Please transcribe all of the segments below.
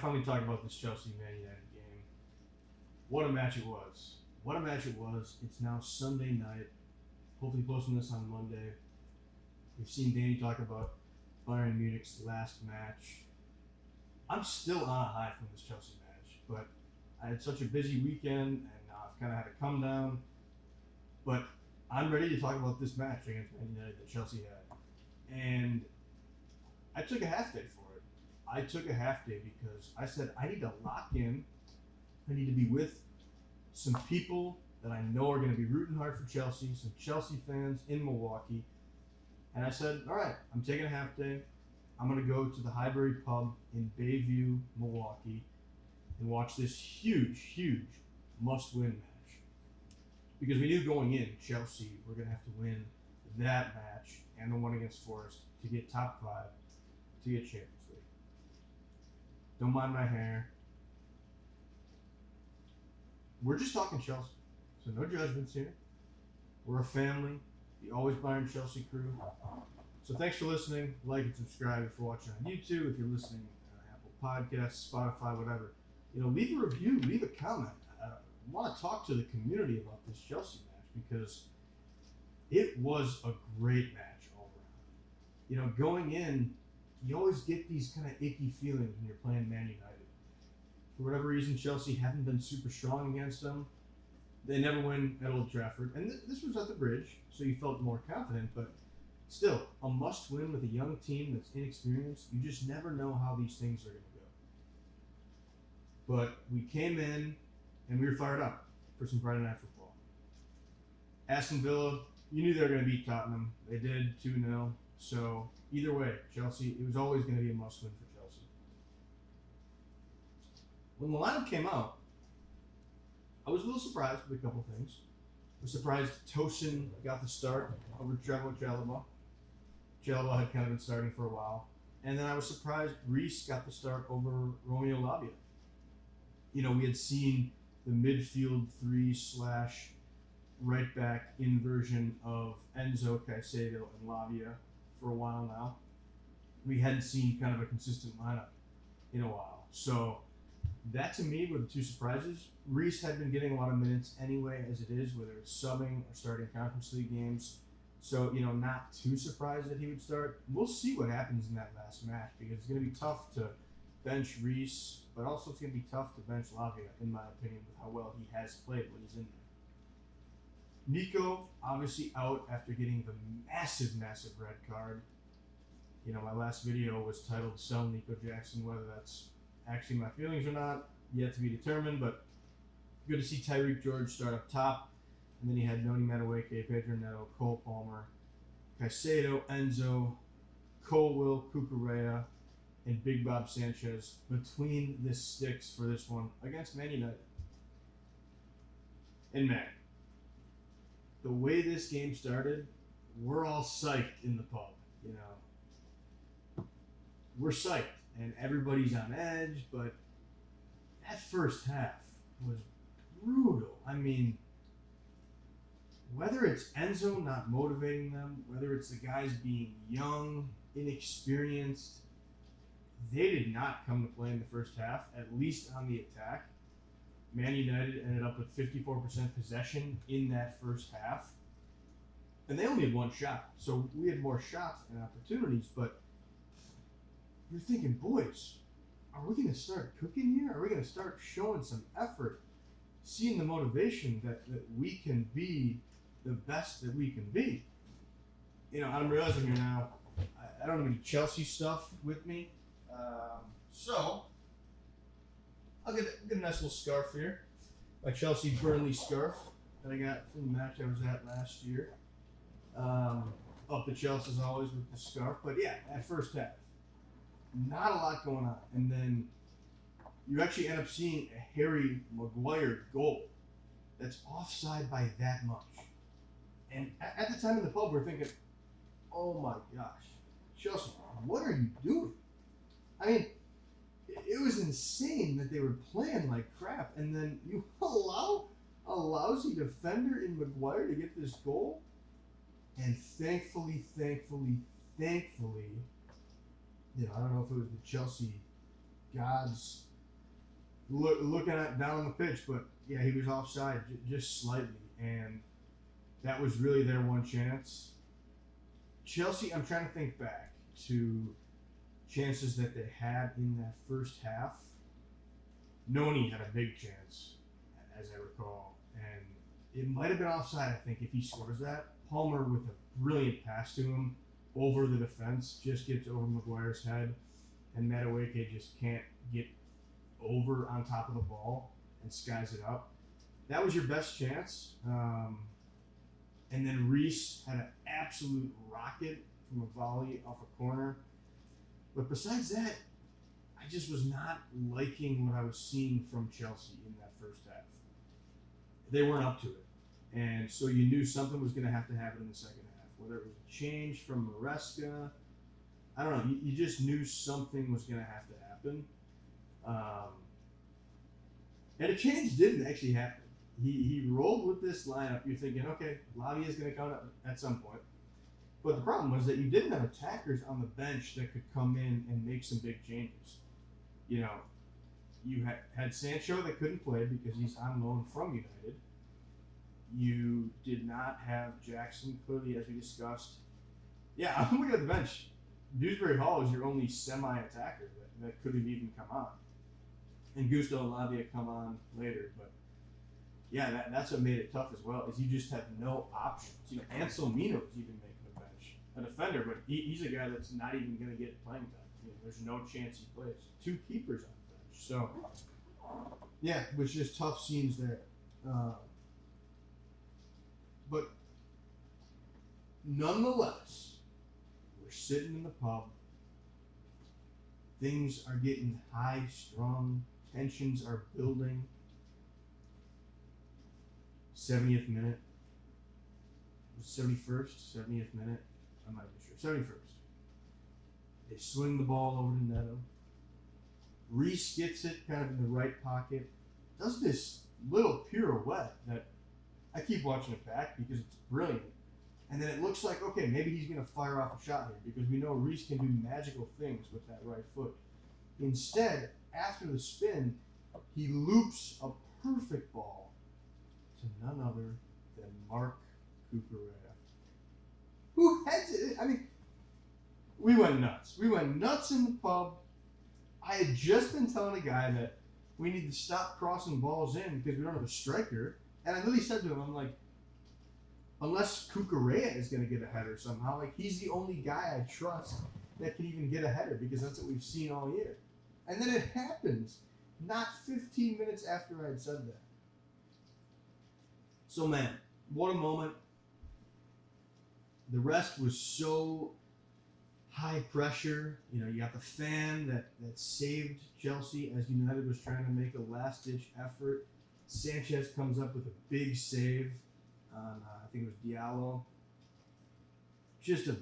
finally talk about this Chelsea-Man United game. What a match it was. What a match it was. It's now Sunday night. Hopefully posting this on Monday. We've seen Danny talk about Bayern Munich's last match. I'm still on a high from this Chelsea match, but I had such a busy weekend, and now I've kind of had to come down. But I'm ready to talk about this match against Man United that Chelsea had. And I took a half day for it. I took a half day because I said I need to lock in. I need to be with some people that I know are going to be rooting hard for Chelsea, some Chelsea fans in Milwaukee. And I said, all right, I'm taking a half day. I'm going to go to the Highbury Pub in Bayview, Milwaukee, and watch this huge, huge must-win match. Because we knew going in, Chelsea were going to have to win that match and the one against Forest to get top 5, to get Champions League. Don't mind my hair. We're just talking Chelsea, so no judgments here. We're a family, the Always Bayern Chelsea crew. So thanks for listening. Like and subscribe if you're watching on YouTube. If you're listening on Apple Podcasts, Spotify, whatever, leave a review, leave a comment. I want to talk to the community about this Chelsea match because it was a great match all around. Going in, you always get these kind of icky feelings when you're playing Man United. For whatever reason, Chelsea haven't been super strong against them. They never win at Old Trafford. And this was at the Bridge, so you felt more confident. But still, a must-win with a young team that's inexperienced. You just never know how these things are going to go. But we came in, and we were fired up for some Friday Night Football. Aston Villa, you knew they were going to beat Tottenham. They did 2-0. So either way, Chelsea, it was always going to be a must-win for Chelsea. When the lineup came out, I was a little surprised with a couple things. I was surprised Tosin got the start over Trevoh Chalobah. Chalobah had kind of been starting for a while. And then I was surprised Reece got the start over Romeo Lavia. We had seen the midfield 3/right back inversion of Enzo, Caicedo, and Lavia for a while now. We hadn't seen kind of a consistent lineup in a while. So that to me were the two surprises. Reece had been getting a lot of minutes anyway, as it is, whether it's subbing or starting Conference League games. So, not too surprised that he would start. We'll see what happens in that last match because it's going to be tough to bench Reece, but also it's going to be tough to bench Lavia, in my opinion, with how well he has played when he's in there. Nico, obviously out after getting the massive, massive red card. My last video was titled Sell Nico Jackson, whether that's actually my feelings or not, yet to be determined, but good to see Tyreek George start up top. And then you had Noni Madueke, Pedro Neto, Cole Palmer, Caicedo, Enzo, Colwill, Cucurella, and Big Bob Sanchez between the sticks for this one against Man United. And man, the way this game started, we're all psyched in the pub, We're psyched, and everybody's on edge, but that first half was brutal. I mean, whether it's Enzo not motivating them, whether it's the guys being young, inexperienced, they did not come to play in the first half, at least on the attack. Man United ended up with 54% possession in that first half. And they only had one shot. So we had more shots and opportunities, but you're thinking, boys, are we going to start cooking here? Are we going to start showing some effort, seeing the motivation that we can be the best that we can be? I'm realizing here now, I don't have any Chelsea stuff with me. So I'll get a nice little scarf here. My Chelsea Burnley scarf that I got from the match I was at last year. Up the Chelsea as always with the scarf. But yeah, that first half, not a lot going on. And then you actually end up seeing a Harry Maguire goal that's offside by that much. And at the time in the pub, we're thinking, oh my gosh, Chelsea, what are you doing? I mean, it was insane that they were playing like crap, and then you allow a lousy defender in Maguire to get this goal, and thankfully, I don't know if it was the Chelsea gods looking at down on the pitch, but yeah, he was offside just slightly, and that was really their one chance. Chelsea, I'm trying to think back to chances that they had in that first half. Noni had a big chance, as I recall, and it might have been offside. I think if he scores that, Palmer with a brilliant pass to him over the defense just gets over Maguire's head, and Madueke just can't get over on top of the ball and skies it up. That was your best chance. And then Reece had an absolute rocket from a volley off a corner. But besides that, I just was not liking what I was seeing from Chelsea in that first half. They weren't up to it. And so you knew something was going to happen in the second half. Whether it was a change from Maresca, I don't know. You just knew something was going to have to happen. And a change didn't actually happen. He rolled with this lineup. You're thinking, okay, Lavia is going to come up at some point. But the problem was that you didn't have attackers on the bench that could come in and make some big changes. You know, you had Sancho that couldn't play because he's on loan from United. You did not have Jackson, clearly, as we discussed. Yeah, I'm looking at the bench. Dewsbury Hall is your only semi-attacker that could have even come on. And Gusto and Lavia come on later, but yeah, that's what made it tough as well, is you just have no options. You know, Ansel Mino's even making the bench. A defender, but he's a guy that's not even going to get playing time. You know, there's no chance he plays. 2 keepers on the bench. So, yeah, it was just tough scenes there. But nonetheless, we're sitting in the pub. Things are getting high-strung. Tensions are building. 70th minute. 71st, 70th minute. I'm not even sure. 71st. They swing the ball over to Neto. Reece gets it kind of in the right pocket. Does this little pirouette that I keep watching it back because it's brilliant. And then it looks like, okay, maybe he's going to fire off a shot here because we know Reece can do magical things with that right foot. Instead, after the spin, he loops a perfect ball to none other than Mark Cucurella. Who heads it? I mean, we went nuts. We went nuts in the pub. I had just been telling a guy that we need to stop crossing balls in because we don't have a striker. And I literally said to him, I'm like, unless Cucurella is going to get a header somehow, like he's the only guy I trust that can even get a header because that's what we've seen all year. And then it happens not 15 minutes after I had said that. So, man, what a moment. The rest was so high pressure. You know, you got the fan that saved Chelsea as United was trying to make a last-ditch effort. Sanchez comes up with a big save on, I think it was Diallo. Just a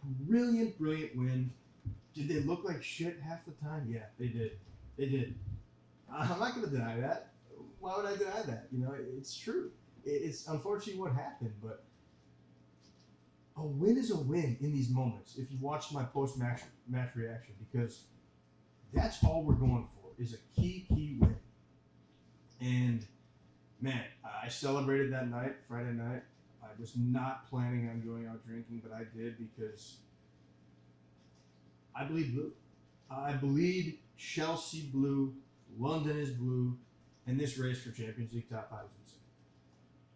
brilliant, brilliant win. Did they look like shit half the time? Yeah, they did. They did. I'm not going to deny that. Why would I deny that? You know, it's true. It's unfortunately what happened, but a win is a win in these moments if you watch my post-match reaction, because that's all we're going for is a key win. And, man, I celebrated that night, Friday night. I was not planning on going out drinking, but I did because I bleed blue. I bleed Chelsea blue, London is blue, and this race for Champions League top 5 is insane.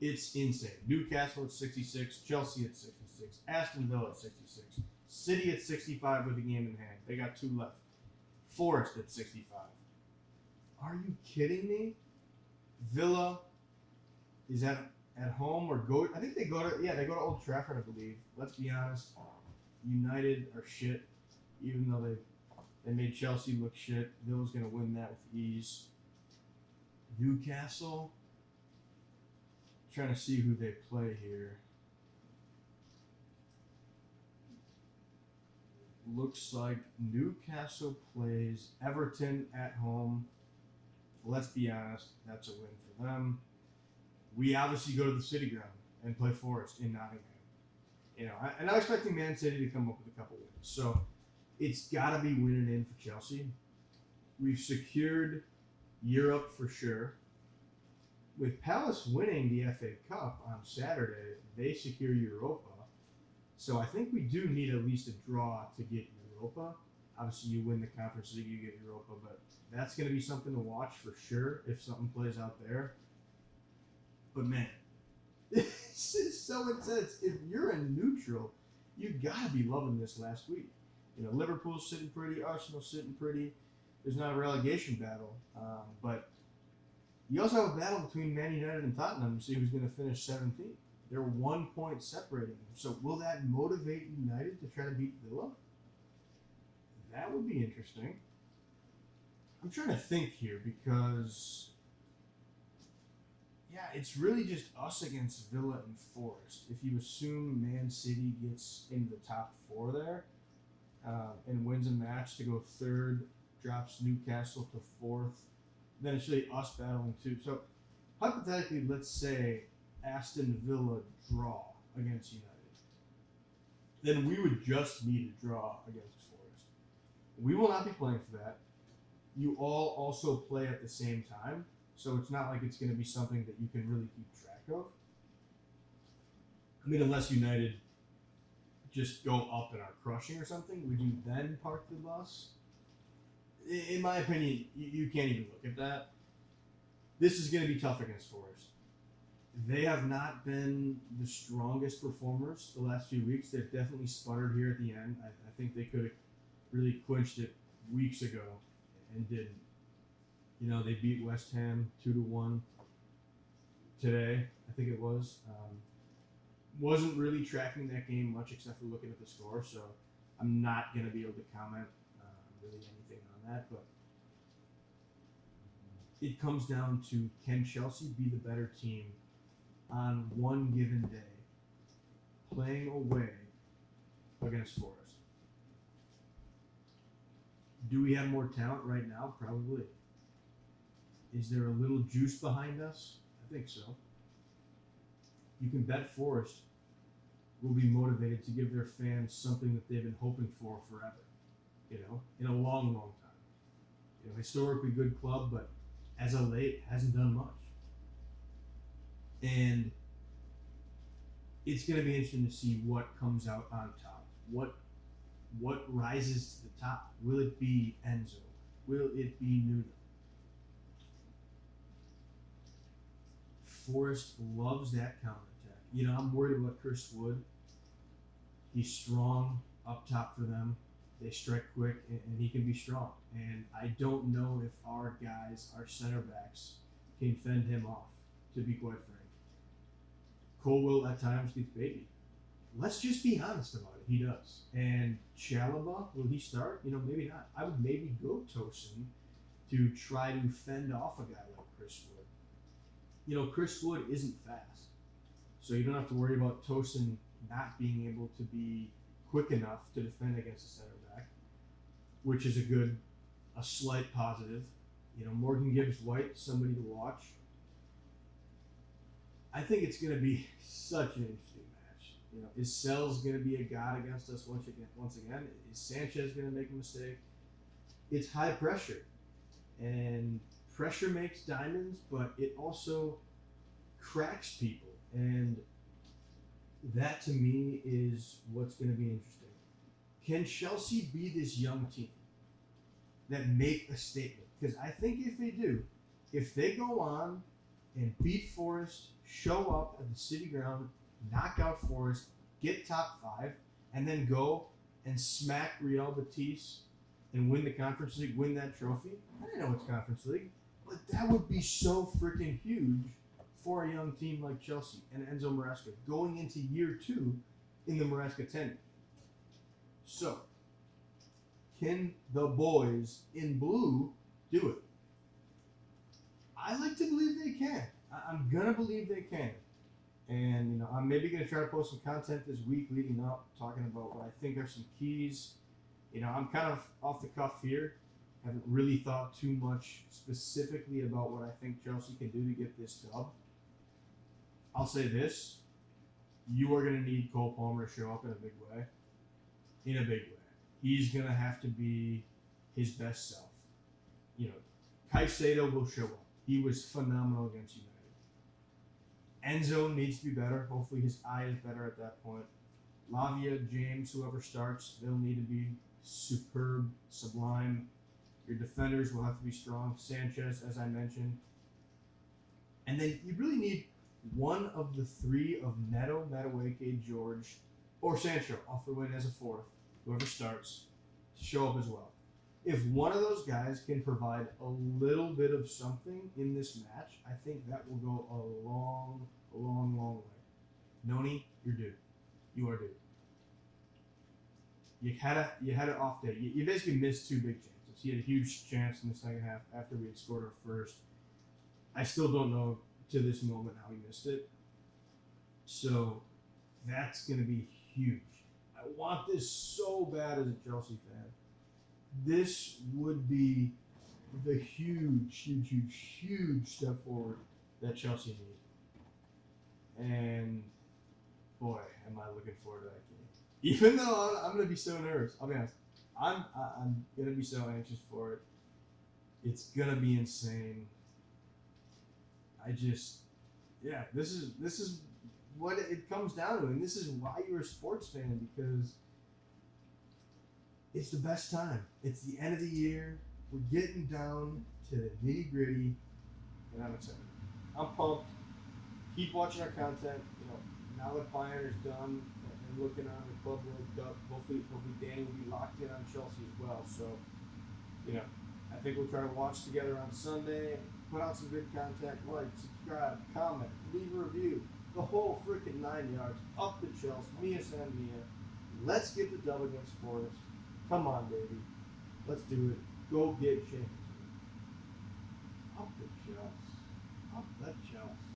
It's insane. Newcastle at 66, Chelsea at 66, Aston Villa at 66, City at 65 with a game in hand. They got 2 left. Forest at 65. Are you kidding me? Villa is at home or go. I think they go to Old Trafford, I believe. Let's be honest. United are shit, even though they made Chelsea look shit. Villa's gonna win that with ease. Newcastle. Trying to see who they play here. Looks like Newcastle plays Everton at home. Let's be honest, that's a win for them. We obviously go to the City Ground and play Forest in Nottingham. You know, and I'm expecting Man City to come up with a couple wins. So it's got to be winning in for Chelsea. We've secured Europe for sure. With Palace winning the FA Cup on Saturday, they secure Europa. So I think we do need at least a draw to get Europa. Obviously, you win the Conference League, you get Europa, but that's going to be something to watch for sure if something plays out there. But man, this is so intense. If you're a neutral, you got to be loving this last week. Liverpool's sitting pretty, Arsenal's sitting pretty. There's not a relegation battle, but you also have a battle between Man United and Tottenham to see who's going to finish 17th. They're 1 point separating them. So will that motivate United to try to beat Villa? That would be interesting. I'm trying to think here because, yeah, it's really just us against Villa and Forest. If you assume Man City gets in the top 4 there and wins a match to go 3rd, drops Newcastle to 4th, then it's really us battling too. So hypothetically, let's say Aston Villa draw against United. Then we would just need a draw against Forest. We will not be playing for that. You all also play at the same time, so it's not like it's going to be something that you can really keep track of. I mean, unless United just go up and are crushing or something, would you then park the bus? In my opinion, you can't even look at that. This is going to be tough against Forest. They have not been the strongest performers the last few weeks. They've definitely sputtered here at the end. I think they could have really clinched it weeks ago and didn't. They beat West Ham 2-1 today, I think it was. Wasn't really tracking that game much except for looking at the score, so I'm not going to be able to comment really anything on that. But it comes down to, can Chelsea be the better team on one given day, playing away against Forest? Do we have more talent right now? Probably. Is there a little juice behind us? I think so. You can bet Forest will be motivated to give their fans something that they've been hoping for forever, in a long, long time. Historically good club, but as of late, hasn't done much. And it's going to be interesting to see what comes out on top. What rises to the top? Will it be Enzo? Will it be Nuno? Forest loves that counterattack. I'm worried about Chris Wood. He's strong up top for them. They strike quick, and he can be strong. And I don't know if our guys, our center backs, can fend him off, to be quite frank. Colwell at times gets baby. Let's just be honest about it. He does. And Chalobah, will he start? Maybe not. I would maybe go Tosin to try to fend off a guy like Chris Wood. Chris Wood isn't fast. So you don't have to worry about Tosin not being able to be quick enough to defend against a center back, which is a slight positive. Morgan Gibbs-White, somebody to watch. I think it's going to be such an interesting match. Is Sells going to be a god against us once again? Is Sanchez going to make a mistake? It's high pressure, and pressure makes diamonds, but it also cracks people, and that to me is what's going to be interesting. Can Chelsea be this young team that make a statement? Because I think if they do, if they go on and beat Forest, show up at the City Ground, knock out Forest, get top 5, and then go and smack Real Betis and win the Conference League, win that trophy. I didn't know it's Conference League, but that would be so freaking huge for a young team like Chelsea and Enzo Maresca going into year 2 in the Maresca tenure. So, can the boys in blue do it? I like to believe they can. I'm going to believe they can. And, I'm maybe going to try to post some content this week leading up, talking about what I think are some keys. I'm kind of off the cuff here. Haven't really thought too much specifically about what I think Chelsea can do to get this dub. I'll say this. You are going to need Cole Palmer to show up in a big way. In a big way. He's going to have to be his best self. Caicedo will show up. He was phenomenal against United. Enzo needs to be better. Hopefully his eye is better at that point. Lavia, James, whoever starts, they'll need to be superb, sublime. Your defenders will have to be strong. Sanchez, as I mentioned. And then you really need one of the three of Neto, Madueke, George, or Sancho. I'll throw in as a fourth, whoever starts, to show up as well. If one of those guys can provide a little bit of something in this match, I think that will go a long, long way. Noni, you're due. You are due. You had an off day. You basically missed two big chances. He had a huge chance in the second half after we had scored our first. I still don't know to this moment how he missed it. So that's going to be huge. I want this so bad as a Chelsea fan. This would be the huge step forward that Chelsea need. And boy, am I looking forward to that game. Even though I'm going to be so nervous. I'll be honest. I'm going to be so anxious for it. It's going to be insane. This is what it comes down to, and this is why you're a sports fan, because it's the best time. It's the end of the year. We're getting down to the nitty gritty, and I'm excited. I'm pumped. Keep watching our content. Now that Bayern is done and looking on the Club World Cup, hopefully Danny will be locked in on Chelsea as well. So, I think we'll try to watch together on Sunday. Put out some good content. Like, subscribe, comment, leave a review. The whole freaking 9 yards. Up the Chelsea. Mia San Mia. Let's get the dub against Forest. Come on, baby. Let's do it. Go get Champions League. Up the Chelsea. Up the Chelsea.